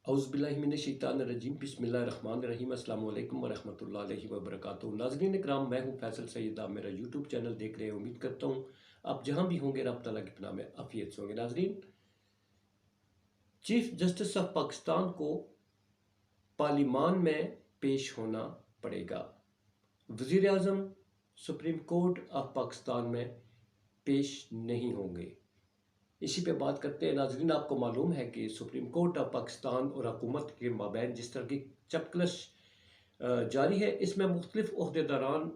औज़ुबिल्लाहिमिनश्शैतानिर्रजीम बिस्मिल्लाहिर्रहमानिर्रहीम अस्सलामु अलैकुम वरहमतुल्लाहि वबरकातुहू। नाज़रीन इकराम, मैं हूँ फैसल सैयद। आप मेरा यूट्यूब चैनल देख रहे हैं। उम्मीद करता हूँ आप जहाँ भी होंगे रब तआला की पनाह में आफियत से होंगे। नाज़रीन, चीफ जस्टिस ऑफ पाकिस्तान को पार्लिमान में पेश होना पड़ेगा। वज़ीर आज़म सुप्रीम कोर्ट ऑफ पाकिस्तान में पेश नहीं होंगे। इसी पे बात करते हैं। नाज़रीन, आपको मालूम है कि सुप्रीम कोर्ट ऑफ पाकिस्तान और हुकूमत के माबैन जिस तरह की चपकलश जारी है, इसमें मुख्तलिफ ओहदेदारान,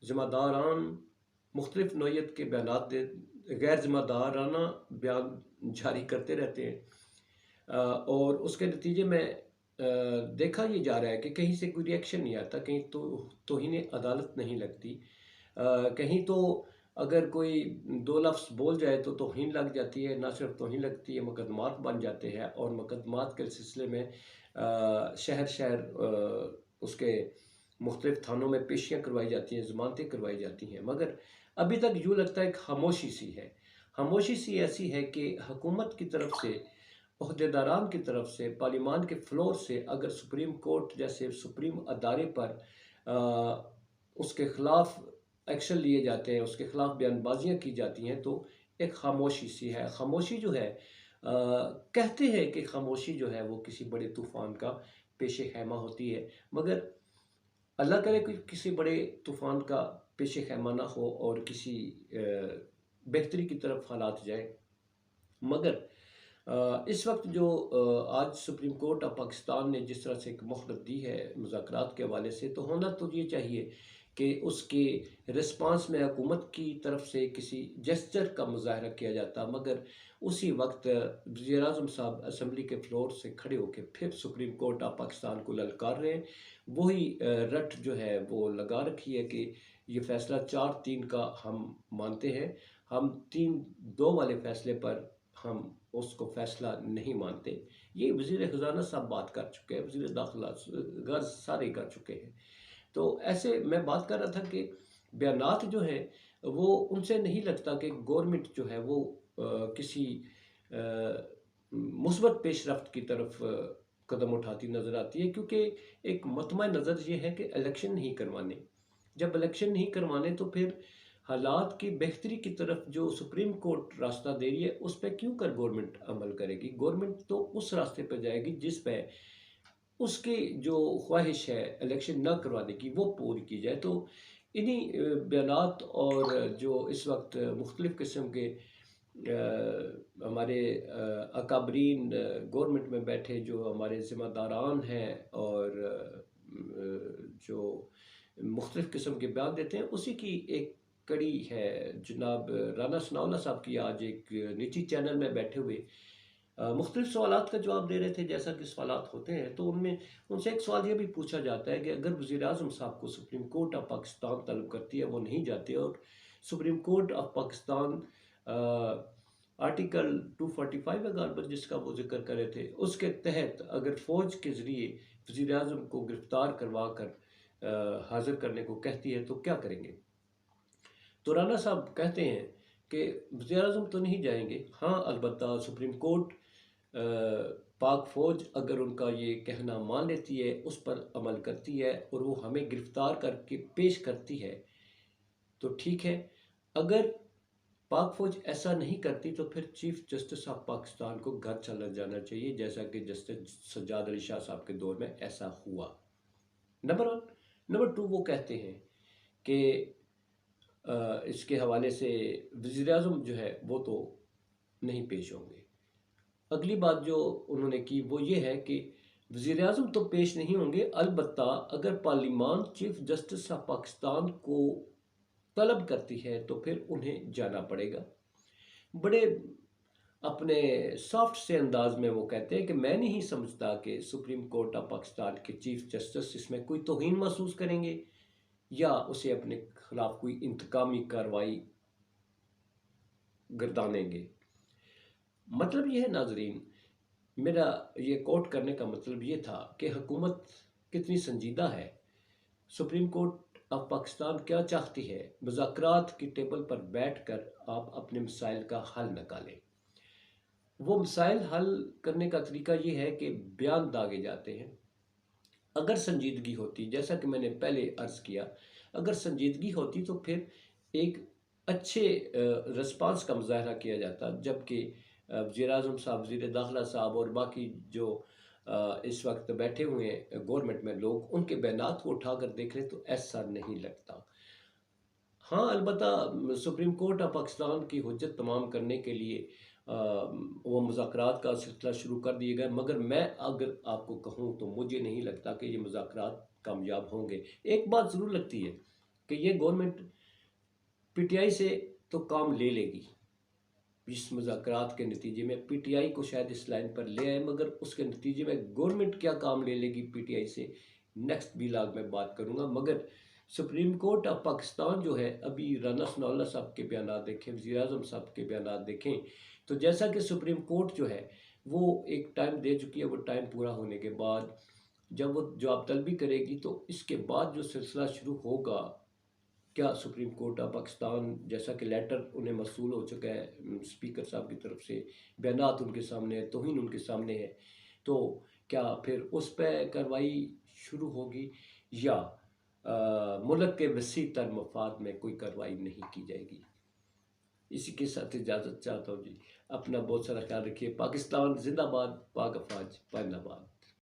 ज़िम्मेदारान मुख्तलिफ नौइयत के बयानात गैर ज़िम्मेदाराना बयान जारी करते रहते हैं और उसके नतीजे में देखा ये जा रहा है कि कहीं से कोई रिएक्शन नहीं आता, कहीं तो तौहीन अदालत नहीं लगती, कहीं तो अगर कोई दो लफ्ज़ बोल जाए तो तौहीन लग जाती है। ना सिर्फ तौहीन लगती है, मुकदमात बन जाते हैं और मुकदमात के सिलसिले में शहर शहर उसके मुख्तलिफ थानों में पेशियाँ करवाई जाती हैं, ज़मानतें करवाई जाती हैं। मगर अभी तक यूँ लगता है एक खामोशी सी है। खामोशी सी ऐसी है कि हुकूमत की तरफ से, ओहदेदारान की तरफ से, पार्लिमान के फ्लोर से अगर सुप्रीम कोर्ट जैसे सुप्रीम अदारे पर उसके ख़िलाफ़ एक्शन लिए जाते हैं, उसके ख़िलाफ़ बयानबाजियाँ की जाती हैं, तो एक खामोशी सी है। खामोशी जो है कहते हैं कि खामोशी जो है वो किसी बड़े तूफ़ान का पेश ख़ैमा होती है, मगर अल्लाह करे कि किसी बड़े तूफ़ान का पेश ख़ैमा ना हो और किसी बेहतरी की तरफ हालात जाए। मगर इस वक्त जो आज सुप्रीम कोर्ट ऑफ पाकिस्तान ने जिस तरह से एक मोहलत दी है मुज़ाकरात के हवाले से, तो होना तो ये चाहिए कि उसके रिस्पांस में हुकूमत की तरफ से किसी जेस्चर का मुजाहरा किया जाता, मगर उसी वक्त वज़ीर आज़म साहब असम्बली के फ्लोर से खड़े होकर फिर सुप्रीम कोर्ट ऑफ पाकिस्तान को ललकार रहे हैं। वही रट जो है वो लगा रखी है कि ये फ़ैसला 4-3 का हम मानते हैं, हम 3-2 वाले फ़ैसले पर हम उसको फ़ैसला नहीं मानते। ये वज़ीर ख़ज़ाना साहब बात कर चुके हैं, वज़ीर दाखिला गर्ज़ सारे कर चुके हैं। तो ऐसे मैं बात कर रहा था कि बयानात जो हैं वो उनसे नहीं लगता कि गवर्नमेंट जो है वो किसी मुस्बत पेशरफ्त की तरफ कदम उठाती नज़र आती है, क्योंकि एक मतमा नज़र ये है कि इलेक्शन नहीं करवाने। जब इलेक्शन नहीं करवाने तो फिर हालात की बेहतरी की तरफ जो सुप्रीम कोर्ट रास्ता दे रही है उस पर क्यों कर गवर्नमेंट अमल करेगी। गवर्नमेंट तो उस रास्ते पर जाएगी जिस पे उसकी जो ख्वाहिश है इलेक्शन ना करवाने की वो पूरी की जाए। तो इन्हीं बयानात और जो इस वक्त मुख्तलिफ़ किस्म के हमारे अकाबरीन गवर्नमेंट में बैठे जो हमारे ज़िम्मेदारान हैं और जो मुख्तलिफ़ किस्म के बयान देते हैं, उसी की एक कड़ी है। जनाब राना सनाउल्लाह साहब की आज एक निजी चैनल में बैठे हुए मुख्तलिफ़ सवालात का जवाब दे रहे थे, जैसा कि सवालात होते हैं। तो उनमें उनसे एक सवाल ये भी पूछा जाता है कि अगर वज़ीर आज़म साहब को सुप्रीम कोर्ट ऑफ पाकिस्तान तलब करती है, वो नहीं जाते, और supreme court of Pakistan article 245 है गालबन जिसका वो जिक्र कर रहे थे, उसके तहत अगर फ़ौज के ज़रिए वज़ीर आज़म को गिरफ़्तार करवा कर हाज़िर करने को कहती है तो क्या करेंगे। तो राना साहब कहते हैं कि वज़ीर आज़म तो नहीं जाएंगे, हाँ अलबत्ता सुप्रीम कोर्ट पाक फ़ौज अगर उनका ये कहना मान लेती है, उस पर अमल करती है और वो हमें गिरफ़्तार करके पेश करती है तो ठीक है। अगर पाक फ़ौज ऐसा नहीं करती तो फिर चीफ जस्टिस ऑफ पाकिस्तान को घर चला जाना चाहिए, जैसा कि जस्टिस सज्जाद अली शाह साहब के दौर में ऐसा हुआ। नंबर 1। नंबर 2, वो कहते हैं कि इसके हवाले से वज़ीर आज़म जो है वो तो नहीं पेश होंगे। अगली बात जो उन्होंने की वो ये है कि वज़ीर आज़म तो पेश नहीं होंगे, अलबत्ता अगर parliament chief justice of Pakistan को तलब करती है तो फिर उन्हें जाना पड़ेगा। बड़े अपने सॉफ्ट से अंदाज में वो कहते हैं कि मैं नहीं समझता कि सुप्रीम कोर्ट ऑफ पाकिस्तान के चीफ जस्टिस इसमें कोई तौहीन महसूस करेंगे या उसे अपने खिलाफ कोई इंतकामी कार्रवाई गर्दानेंगे। मतलब ये है नाजरीन, मेरा ये कोट करने का मतलब ये था कि हुकूमत कितनी संजीदा है। सुप्रीम कोर्ट ऑफ पाकिस्तान क्या चाहती है, मुज़ाकरात की टेबल पर बैठ कर आप अपने मसाइल का हल निकालें। وہ مسائل حل کرنے کا طریقہ یہ ہے کہ بیان داغے جاتے ہیں۔ اگر سنجیدگی ہوتی، جیسا کہ میں نے پہلے عرض کیا، اگر سنجیدگی ہوتی تو پھر ایک اچھے رسپانس کا مظاہرہ کیا جاتا، جبکہ وزیر اعظم صاحب، وزیر داخلہ صاحب اور باقی جو اس وقت بیٹھے ہوئے ہیں گورنمنٹ میں لوگ، ان کے بیانات کو اٹھا کر دیکھ لیں تو ایسا نہیں لگتا۔ ہاں البتہ سپریم کورٹ آف پاکستان کی حجت تمام کرنے کے لیے وہ مذاکرات کا سلسلہ شروع کر دیے گئے، مگر میں اگر آپ کو کہوں تو مجھے نہیں لگتا کہ یہ مذاکرات کامیاب ہوں گے۔ ایک بات ضرور لگتی ہے کہ یہ گورنمنٹ پی ٹی آئی سے تو کام لے لے گی، اس مذاکرات کے نتیجے میں پی ٹی آئی کو شاید اس لائن پر لے آئے، مگر اس کے نتیجے میں گورنمنٹ کیا کام لے لے گی پی ٹی آئی سے، نیکسٹ ویلاگ میں بات کروں گا۔ مگر سپریم کورٹ آف پاکستان جو ہے، ابھی رانا ثناء اللہ صاحب کے بیانات دیکھیں، وزیر اعظم صاحب کے بیانات دیکھیں، تو جیسا کہ سپریم کورٹ جو ہے وہ ایک ٹائم دے چکی ہے، وہ ٹائم پورا ہونے کے بعد جب وہ جواب طلبی کرے گی تو اس کے بعد جو سلسلہ شروع ہوگا، کیا سپریم کورٹ آف پاکستان، جیسا کہ لیٹر انہیں موصول ہو چکا ہے اسپیکر صاحب کی طرف سے، بیانات ان کے سامنے ہے، توہین ان کے سامنے ہے، تو کیا پھر اس پہ کارروائی شروع ہوگی یا ملک کے وسیع تر مفاد میں کوئی کارروائی نہیں کی جائے گی؟ اسی کے ساتھ اجازت چاہتا ہوں جی۔ اپنا بہت سارا خیال رکھیے۔ پاکستان زندہ باد، پاک افواج پائندہ باد۔